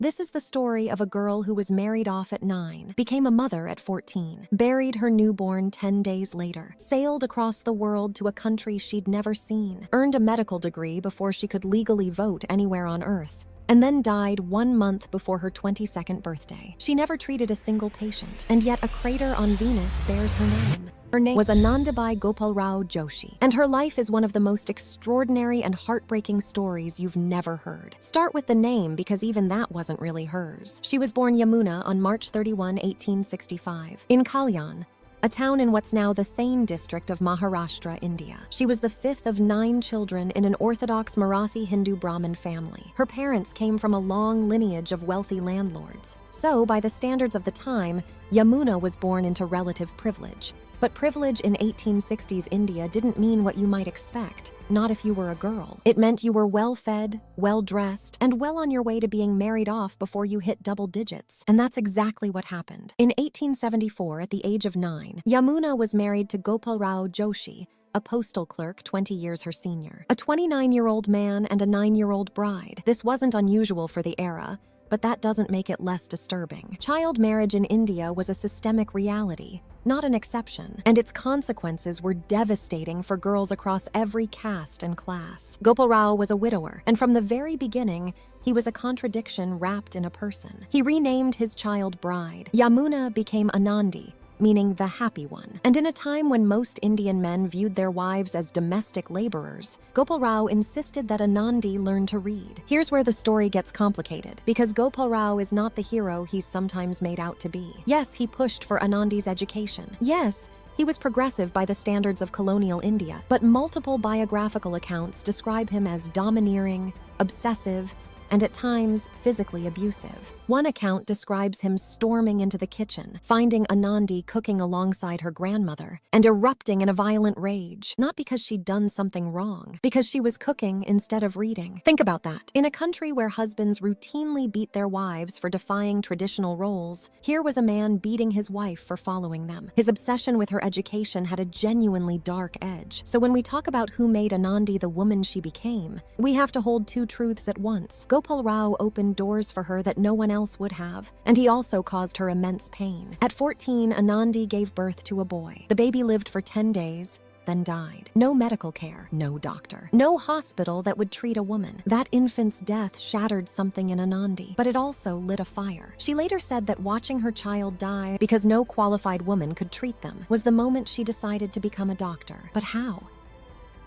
This is the story of a girl who was married off at 9, became a mother at 14, buried her newborn 10 days later, sailed across the world to a country she'd never seen, earned a medical degree before she could legally vote anywhere on Earth, and then died 1 month before her 22nd birthday. She never treated a single patient, and yet a crater on Venus bears her name. Her name was Anandibai Gopal Joshi, and her life is one of the most extraordinary and heartbreaking stories you've never heard. Start with the name, because even that wasn't really hers. She was born Yamuna on March 31, 1865, in Kalyan, a town in what's now the Thane district of Maharashtra, India. She was the 5th of 9 children in an Orthodox Marathi Hindu Brahmin family. Her parents came from a long lineage of wealthy landlords. So, by the standards of the time, Yamuna was born into relative privilege. But privilege in 1860s India didn't mean what you might expect, not if you were a girl. It meant you were well-fed, well-dressed, and well on your way to being married off before you hit double digits. And that's exactly what happened. In 1874, at the age of 9, Yamuna was married to Gopal Joshi, a postal clerk 20 years her senior. A 29-year-old man and a 9-year-old bride. This wasn't unusual for the era, but that doesn't make it less disturbing. Child marriage in India was a systemic reality, not an exception, and its consequences were devastating for girls across every caste and class. Gopal Rao was a widower, and from the very beginning, he was a contradiction wrapped in a person. He renamed his child bride. Yamuna became Anandi, meaning the happy one. And in a time when most Indian men viewed their wives as domestic laborers, Gopal Rao insisted that Anandi learn to read. Here's where the story gets complicated, because Gopal Rao is not the hero he's sometimes made out to be. Yes, he pushed for Anandi's education. Yes, he was progressive by the standards of colonial India, but multiple biographical accounts describe him as domineering, obsessive, and at times physically abusive. One account describes him storming into the kitchen, finding Anandi cooking alongside her grandmother, and erupting in a violent rage, not because she'd done something wrong, because she was cooking instead of reading. Think about that. In a country where husbands routinely beat their wives for defying traditional roles, here was a man beating his wife for following them. His obsession with her education had a genuinely dark edge. So when we talk about who made Anandi the woman she became, we have to hold two truths at once. Gopal Rao opened doors for her that no one else would have, and he also caused her immense pain. At 14, Anandi gave birth to a boy. The baby lived for 10 days, then died. No medical care, no doctor, no hospital that would treat a woman. That infant's death shattered something in Anandi, but it also lit a fire. She later said that watching her child die because no qualified woman could treat them was the moment she decided to become a doctor. But how?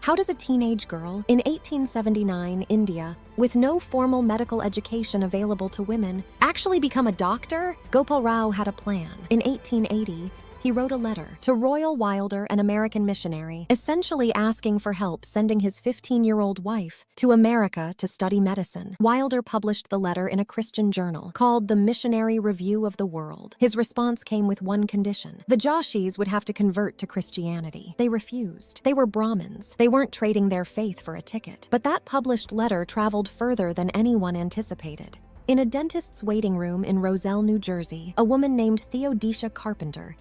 How does a teenage girl in 1879 India, with no formal medical education available to women, actually become a doctor? Gopal Rao had a plan. In 1880, he wrote a letter to Royal Wilder, an American missionary, essentially asking for help sending his 15-year-old wife to America to study medicine. Wilder published the letter in a Christian journal called the Missionary Review of the World. His response came with one condition. The Joshis would have to convert to Christianity. They refused. They were Brahmins. They weren't trading their faith for a ticket. But that published letter traveled further than anyone anticipated. In a dentist's waiting room in Roselle, New Jersey, a woman named Theodosia Carpenter,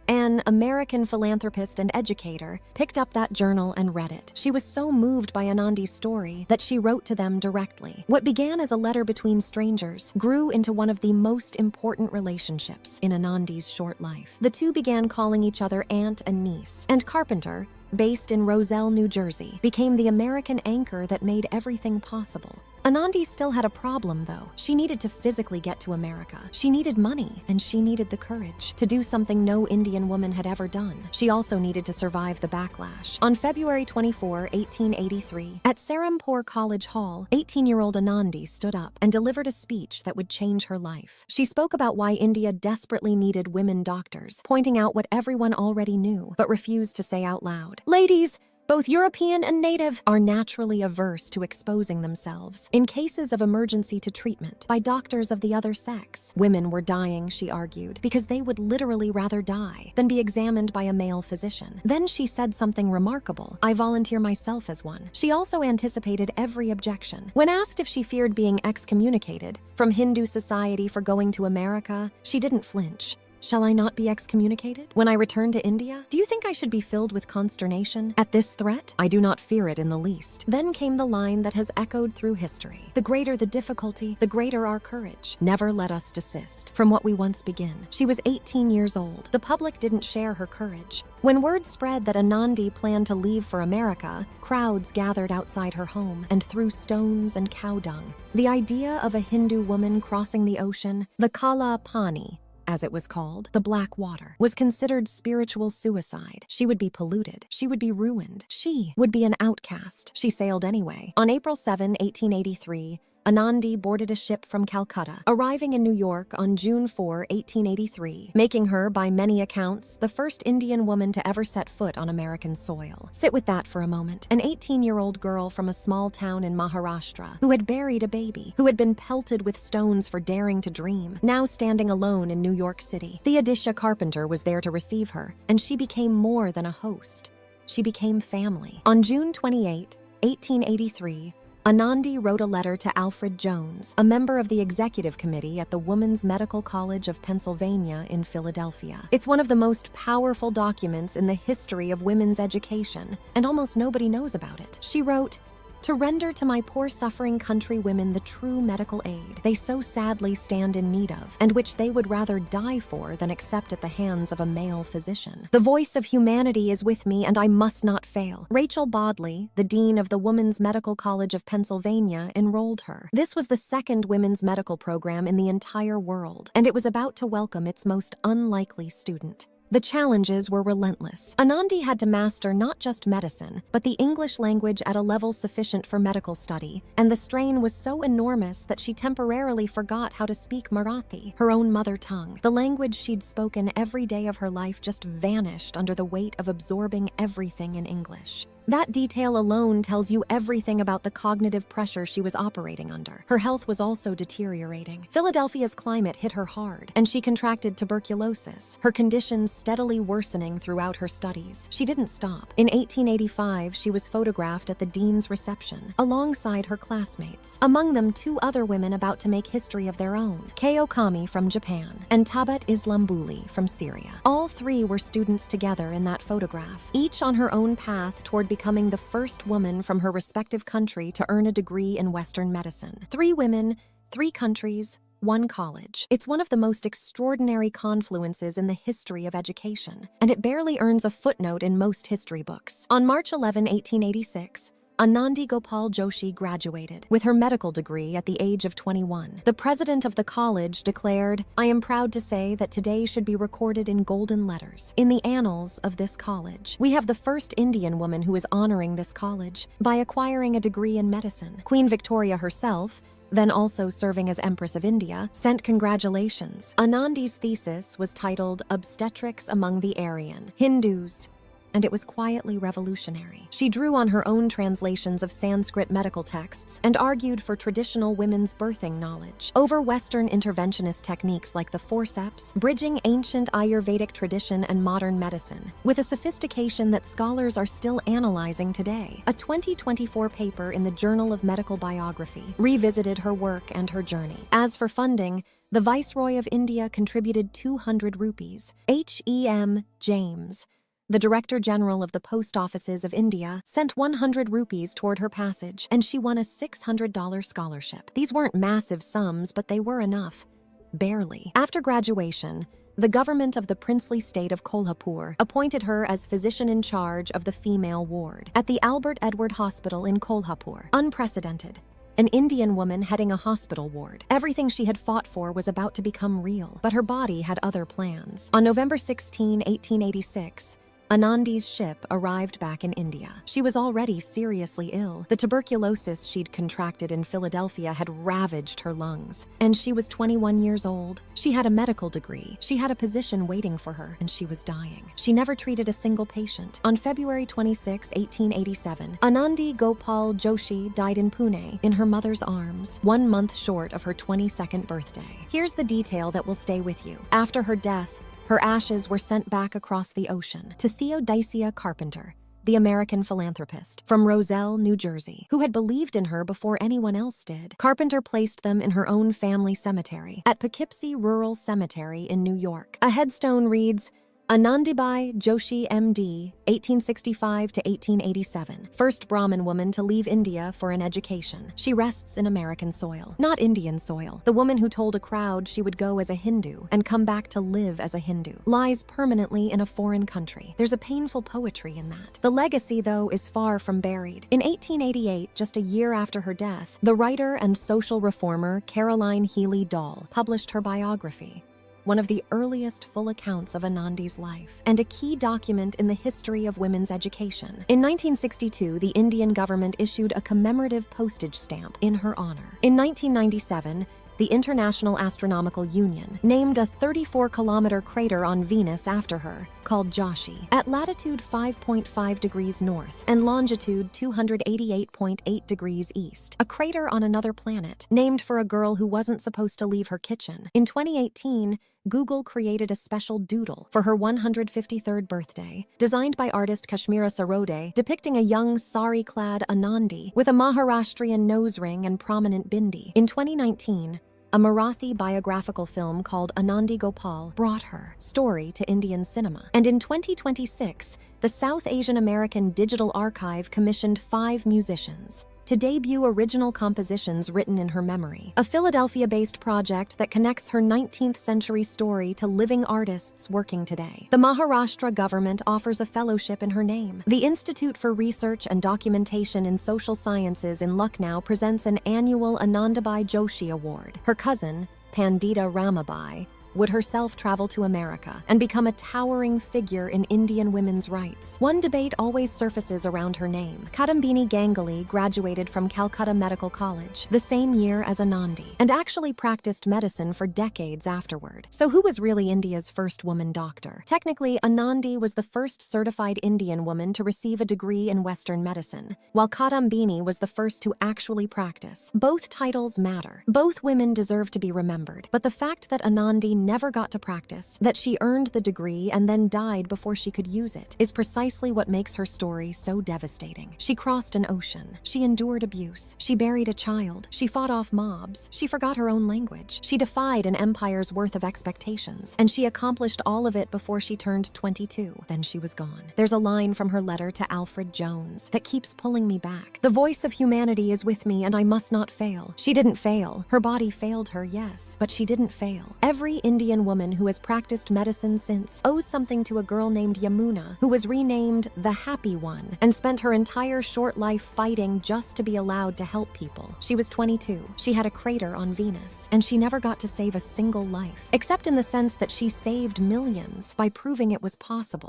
an American philanthropist and educator, picked up that journal and read it. She was so moved by Anandi's story that she wrote to them directly. What began as a letter between strangers grew into one of the most important relationships in Anandi's short life. The two began calling each other aunt and niece, and Carpenter, based in Roselle, New Jersey, became the American anchor that made everything possible. Anandi still had a problem, though. She needed to physically get to America. She needed money, and she needed the courage to do something no Indian woman had ever done. She also needed to survive the backlash. On February 24, 1883, at Serampore College Hall, 18-year-old Anandi stood up and delivered a speech that would change her life. She spoke about why India desperately needed women doctors, pointing out what everyone already knew, but refused to say out loud. Ladies, both European and native, are naturally averse to exposing themselves in cases of emergency to treatment by doctors of the other sex. Women were dying, she argued, because they would literally rather die than be examined by a male physician. Then she said something remarkable. I volunteer myself as one. She also anticipated every objection. When asked if she feared being excommunicated from Hindu society for going to America, she didn't flinch. Shall I not be excommunicated? When I return to India, do you think I should be filled with consternation at this threat? I do not fear it in the least. Then came the line that has echoed through history. The greater the difficulty, the greater our courage. Never let us desist from what we once begin. She was 18 years old. The public didn't share her courage. When word spread that Anandi planned to leave for America, crowds gathered outside her home and threw stones and cow dung. The idea of a Hindu woman crossing the ocean, the Kala Pani, as it was called, the black water, was considered spiritual suicide. She would be polluted. She would be ruined. She would be an outcast. She sailed anyway. On April 7, 1883, Anandi boarded a ship from Calcutta, arriving in New York on June 4, 1883, making her, by many accounts, the first Indian woman to ever set foot on American soil. Sit with that for a moment. An 18-year-old girl from a small town in Maharashtra who had buried a baby, who had been pelted with stones for daring to dream, now standing alone in New York City. Theodosia Carpenter was there to receive her, and she became more than a host. She became family. On June 28, 1883, Anandi wrote a letter to Alfred Jones, a member of the executive committee at the Women's Medical College of Pennsylvania in Philadelphia. It's one of the most powerful documents in the history of women's education, and almost nobody knows about it. She wrote, "To render to my poor suffering countrywomen the true medical aid they so sadly stand in need of, and which they would rather die for than accept at the hands of a male physician. The voice of humanity is with me, and I must not fail." Rachel Bodley, the dean of the Women's Medical College of Pennsylvania, enrolled her. This was the second women's medical program in the entire world, and it was about to welcome its most unlikely student. The challenges were relentless. Anandi had to master not just medicine, but the English language at a level sufficient for medical study, and the strain was so enormous that she temporarily forgot how to speak Marathi, her own mother tongue. The language she'd spoken every day of her life just vanished under the weight of absorbing everything in English. That detail alone tells you everything about the cognitive pressure she was operating under. Her health was also deteriorating. Philadelphia's climate hit her hard, and she contracted tuberculosis, her conditions steadily worsening throughout her studies. She didn't stop. In 1885, she was photographed at the dean's reception, alongside her classmates, among them two other women about to make history of their own, Kei Kami from Japan and Tabat Islambuli from Syria. All three were students together in that photograph, each on her own path toward becoming the first woman from her respective country to earn a degree in Western medicine. 3 women, 3 countries, 1 college. It's one of the most extraordinary confluences in the history of education, and it barely earns a footnote in most history books. On March 11, 1886, Anandi Gopal Joshi graduated with her medical degree at the age of 21. The president of the college declared, "I am proud to say that today should be recorded in golden letters in the annals of this college. We have the first Indian woman who is honoring this college by acquiring a degree in medicine." Queen Victoria herself, then also serving as Empress of India, sent congratulations. Anandi's thesis was titled "Obstetrics Among the Aryan Hindus," and it was quietly revolutionary. She drew on her own translations of Sanskrit medical texts and argued for traditional women's birthing knowledge over Western interventionist techniques like the forceps, bridging ancient Ayurvedic tradition and modern medicine, with a sophistication that scholars are still analyzing today. A 2024 paper in the Journal of Medical Biography revisited her work and her journey. As for funding, the Viceroy of India contributed 200 rupees. H.E.M. James, the Director General of the Post Offices of India, sent 100 rupees toward her passage, and she won a $600 scholarship. These weren't massive sums, but they were enough. Barely. After graduation, the government of the princely state of Kolhapur appointed her as physician in charge of the female ward at the Albert Edward Hospital in Kolhapur. Unprecedented. An Indian woman heading a hospital ward. Everything she had fought for was about to become real, but her body had other plans. On November 16, 1886, Anandi's ship arrived back in India. She was already seriously ill. The tuberculosis she'd contracted in Philadelphia had ravaged her lungs. And she was 21 years old. She had a medical degree. She had a position waiting for her, and she was dying. She never treated a single patient. On February 26, 1887, Anandi Gopal Joshi died in Pune in her mother's arms, 1 month short of her 22nd birthday. Here's the detail that will stay with you. After her death, her ashes were sent back across the ocean to Theodosia Carpenter, the American philanthropist, from Roselle, New Jersey, who had believed in her before anyone else did. Carpenter placed them in her own family cemetery at Poughkeepsie Rural Cemetery in New York. A headstone reads, Anandibai Joshi M.D., 1865 to 1887, first Brahmin woman to leave India for an education. She rests in American soil, not Indian soil. The woman who told a crowd she would go as a Hindu and come back to live as a Hindu lies permanently in a foreign country. There's a painful poetry in that. The legacy, though, is far from buried. In 1888, just a year after her death, the writer and social reformer Caroline Healy Dahl published her biography, one of the earliest full accounts of Anandi's life, and a key document in the history of women's education. In 1962, the Indian government issued a commemorative postage stamp in her honor. In 1997, the International Astronomical Union named a 34-kilometer crater on Venus after her, called Joshi, at latitude 5.5 degrees north and longitude 288.8 degrees east, a crater on another planet, named for a girl who wasn't supposed to leave her kitchen. In 2018, Google created a special doodle for her 153rd birthday, designed by artist Kashmira Sarode, depicting a young sari-clad Anandi with a Maharashtrian nose ring and prominent bindi. In 2019, a Marathi biographical film called Anandi Gopal brought her story to Indian cinema. And in 2026, the South Asian American Digital Archive commissioned 5 musicians to debut original compositions written in her memory, a Philadelphia-based project that connects her 19th century story to living artists working today. The Maharashtra government offers a fellowship in her name. The Institute for Research and Documentation in Social Sciences in Lucknow presents an annual Anandibai Joshi Award. Her cousin, Pandita Ramabai, would herself travel to America and become a towering figure in Indian women's rights. One debate always surfaces around her name. Kadambini Ganguly graduated from Calcutta Medical College the same year as Anandi and actually practiced medicine for decades afterward. So who was really India's first woman doctor? Technically, Anandi was the first certified Indian woman to receive a degree in Western medicine, while Kadambini was the first to actually practice. Both titles matter. Both women deserve to be remembered, but the fact that Anandi never got to practice, that she earned the degree and then died before she could use it, is precisely what makes her story so devastating. She crossed an ocean. She endured abuse. She buried a child. She fought off mobs. She forgot her own language. She defied an empire's worth of expectations. And she accomplished all of it before she turned 22. Then she was gone. There's a line from her letter to Alfred Jones that keeps pulling me back. The voice of humanity is with me and I must not fail. She didn't fail. Her body failed her, yes, but she didn't fail. Every Indian woman who has practiced medicine since owes something to a girl named Yamuna, who was renamed the Happy One and spent her entire short life fighting just to be allowed to help people. She was 22. She had a crater on Venus, and she never got to save a single life, except in the sense that she saved millions by proving it was possible.